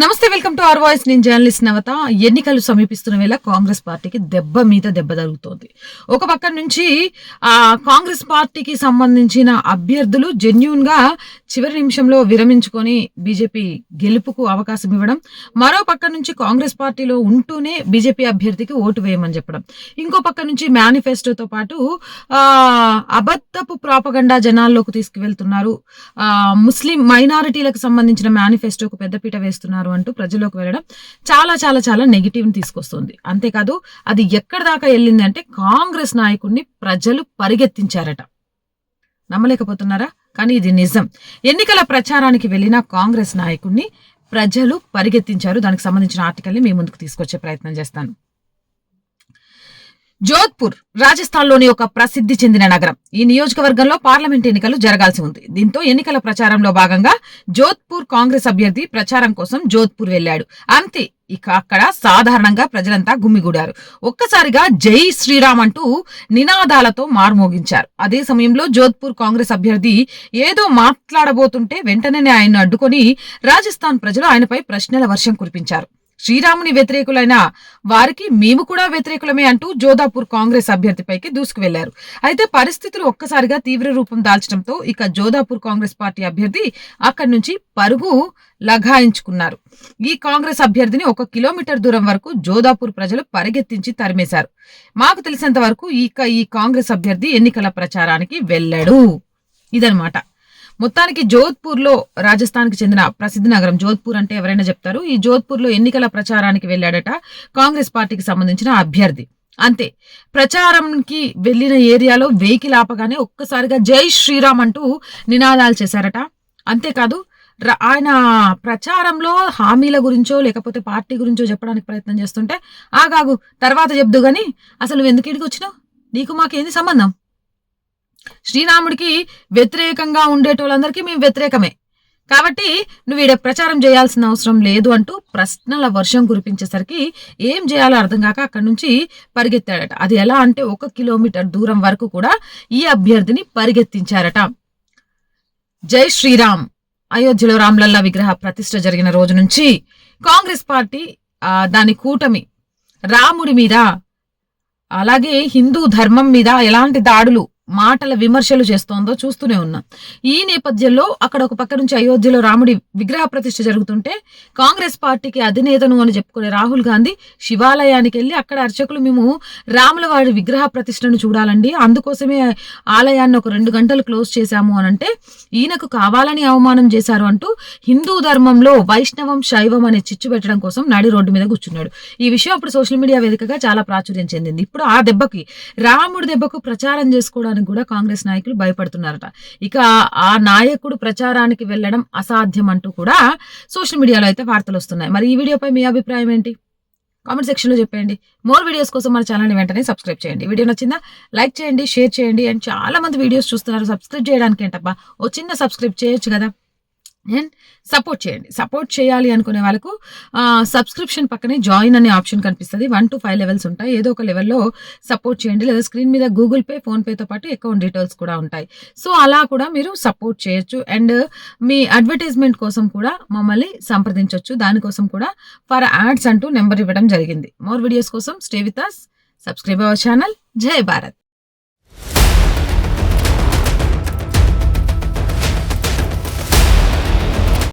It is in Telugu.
నమస్తే, వెల్కమ్ టు అవర్ వాయిస్. నేను జర్నలిస్ట్ నవత. ఎన్నికలు సమీపిస్తున్న వేళ కాంగ్రెస్ పార్టీకి దెబ్బ మీద దెబ్బ తగులుతోంది. ఒక పక్క నుంచి కాంగ్రెస్ పార్టీకి సంబంధించిన అభ్యర్థులు జెన్యూన్ గా చివరి నిమిషంలో విరమించుకొని బీజేపీ గెలుపుకు అవకాశం ఇవ్వడం, మరో పక్క నుంచి కాంగ్రెస్ పార్టీలో ఉంటూనే బీజేపీ అభ్యర్థికి ఓటు వేయమని చెప్పడం, ఇంకో పక్క నుంచి మేనిఫెస్టోతో పాటు అబద్ధపు ప్రాపగండా జనాల్లోకి తీసుకువెళ్తున్నారు, ముస్లిం మైనారిటీలకు సంబంధించిన మేనిఫెస్టోకు పెద్దపీట వేస్తున్నారు అంటూ ప్రజల్లోకి వెళ్ళడం చాలా చాలా చాలా నెగిటివ్ తీసుకొస్తుంది. అంతేకాదు, అది ఎక్కడి దాకా వెళ్ళిందంటే కాంగ్రెస్ నాయకుడిని ప్రజలు పరిగెత్తించారట. నమ్మలేకపోతున్నారా? కానీ ఇది నిజం. ఎన్నికల ప్రచారానికి వెళ్లిన కాంగ్రెస్ నాయకుడిని ప్రజలు పరిగెత్తించారు. దానికి సంబంధించిన ఆర్టికల్ని మీ ముందుకు తీసుకొచ్చే ప్రయత్నం చేస్తాను. జోధ్పూర్ రాజస్థాన్లోని ఒక ప్రసిద్ధి చెందిన నగరం. ఈ నియోజకవర్గంలో పార్లమెంట్ ఎన్నికలు జరగాల్సి ఉంది. దీంతో ఎన్నికల ప్రచారంలో భాగంగా జోధ్పూర్ కాంగ్రెస్ అభ్యర్థి ప్రచారం కోసం జోధ్పూర్ వెళ్లాడు. అంతే, ఇక అక్కడ సాధారణంగా ప్రజలంతా గుమ్మిగూడారు. ఒక్కసారిగా జై శ్రీరామ్ అంటూ నినాదాలతో మారుమోగించారు. అదే సమయంలో జోధ్పూర్ కాంగ్రెస్ అభ్యర్థి ఏదో మాట్లాడబోతుంటే వెంటనే ఆయన్ను అడ్డుకొని రాజస్థాన్ ప్రజలు ఆయనపై ప్రశ్నల వర్షం కురిపించారు. శ్రీరాముని వ్యతిరేకులైన వారికి మేము కూడా వ్యతిరేకులమే అంటూ జోధాపూర్ కాంగ్రెస్ అభ్యర్థిపైకి దూసుకువెళ్లారు. అయితే పరిస్థితులు ఒక్కసారిగా తీవ్ర రూపం దాల్చడంతో ఇక జోధాపూర్ కాంగ్రెస్ పార్టీ అభ్యర్థి అక్కడి నుంచి పరుగు లగాయించుకున్నారు. ఈ కాంగ్రెస్ అభ్యర్థిని 1 కిలోమీటర్ దూరం వరకు జోధాపూర్ ప్రజలు పరిగెత్తించి తరిమేశారు. మాకు తెలిసినంత వరకు ఈ కాంగ్రెస్ అభ్యర్థి ఎన్నికల ప్రచారానికి వెళ్ళాడు. ఇదనమాట. మొత్తానికి జోధ్పూర్ లో, రాజస్థాన్కి చెందిన ప్రసిద్ధ నగరం జోధ్పూర్ అంటే ఎవరైనా చెప్తారు. ఈ జోధ్పూర్ లో ఎన్నికల ప్రచారానికి వెళ్ళాడట కాంగ్రెస్ పార్టీకి సంబంధించిన అభ్యర్థి. అంతే, ప్రచారంకి వెళ్లిన ఏరియాలో వెహికల్ ఆపగానే ఒక్కసారిగా జై శ్రీరామ్ అంటూ నినాదాలు చేశారట. అంతేకాదు, ఆయన ప్రచారంలో హామీల గురించో లేకపోతే పార్టీ గురించో చెప్పడానికి ప్రయత్నం చేస్తుంటే, ఆగాగు తర్వాత చెప్దు గాని అసలు నువ్వు ఎందుకు ఇక్కడికి వచ్చినావు, నీకు మాకేంది సంబంధం, శ్రీరాముడికి వ్యతిరేకంగా ఉండేటోళ్ళందరికీ మేము వ్యతిరేకమే కాబట్టి నువ్వు ఈడ ప్రచారం చేయాల్సిన అవసరం లేదు అంటూ ప్రశ్నల వర్షం కురిపించేసరికి ఏం చేయాలో అర్థం కాక అక్కడి నుంచి పరిగెత్తాడట. అది ఎలా అంటే 1 కిలోమీటర్ దూరం వరకు కూడా ఈ అభ్యర్థిని పరిగెత్తించారట. జై శ్రీరామ్. అయోధ్యలో రామ్లల్లా విగ్రహ ప్రతిష్ఠ జరిగిన రోజు నుంచి కాంగ్రెస్ పార్టీ దాని కూటమి రాముడి మీద అలాగే హిందూ ధర్మం మీద ఎలాంటి దాడులు, మాటల విమర్శలు చేస్తోందో చూస్తూనే ఉన్నాం. ఈ నేపథ్యంలో అక్కడ ఒక పక్క నుంచి అయోధ్యలో రాముడి విగ్రహ ప్రతిష్ఠ జరుగుతుంటే కాంగ్రెస్ పార్టీకి అధినేతను అని చెప్పుకునే రాహుల్ గాంధీ శివాలయానికి వెళ్ళి అక్కడ అర్చకులు మేము రాముల వారి విగ్రహ ప్రతిష్ఠను చూడాలండి, అందుకోసమే ఆలయాన్ని ఒక 2 గంటలు క్లోజ్ చేశాము అని అంటే ఈయనకు కావాలని అవమానం చేశారు అంటూ హిందూ ధర్మంలో వైష్ణవం శైవం అనే చిచ్చు పెట్టడం కోసం నడి రోడ్డు మీద కూర్చున్నాడు. ఈ విషయం అప్పుడు సోషల్ మీడియా వేదికగా చాలా ప్రాచుర్యం చెందింది. ఇప్పుడు ఆ దెబ్బకి, రాముడి దెబ్బకు ప్రచారం చేసుకోవడానికి కూడా కాంగ్రెస్ నాయకులు భయపడుతున్నారట. ఇక ఆ నాయకుడు ప్రచారానికి వెళ్లడం అసాధ్యం అంటూ కూడా సోషల్ మీడియాలో అయితే వార్తలు వస్తున్నాయి. మరి ఈ వీడియోపై మీ అభిప్రాయం ఏంటి? కామెంట్ సెక్షన్ లో చెప్పండి. మోర్ వీడియోస్ కోసం మన ఛానల్ వెంటనే సబ్స్క్రైబ్ చేయండి. వీడియో నచ్చిందా లైక్ చేయండి, షేర్ చేయండి. అండ్ చాలా మంది వీడియోస్ చూస్తున్నారు, సబ్స్క్రైబ్ చేయడానికి ఏంటబ్బా, ఓ చిన్న సబ్స్క్రైబ్ చేయొచ్చు కదా. అండ్ సపోర్ట్ చేయండి. సపోర్ట్ చేయాలి అనుకునే వాళ్ళకు సబ్స్క్రిప్షన్ పక్కనే జాయిన్ అనే ఆప్షన్ కనిపిస్తుంది. 1 to 5 లెవెల్స్ ఉంటాయి. ఏదో ఒక లెవెల్లో సపోర్ట్ చేయండి. లేదా స్క్రీన్ మీద గూగుల్ పే, ఫోన్ పేతో పాటు అకౌంట్ డీటెయిల్స్ కూడా ఉంటాయి. సో అలా కూడా మీరు సపోర్ట్ చేయొచ్చు. అండ్ మీ అడ్వర్టైజ్మెంట్ కోసం కూడా మమ్మల్ని సంప్రదించవచ్చు. దానికోసం కూడా ఫర్ యాడ్స్ అంటూ నెంబర్ ఇవ్వడం జరిగింది. మోర్ వీడియోస్ కోసం stay with us, subscribe our channel. జై భారత్.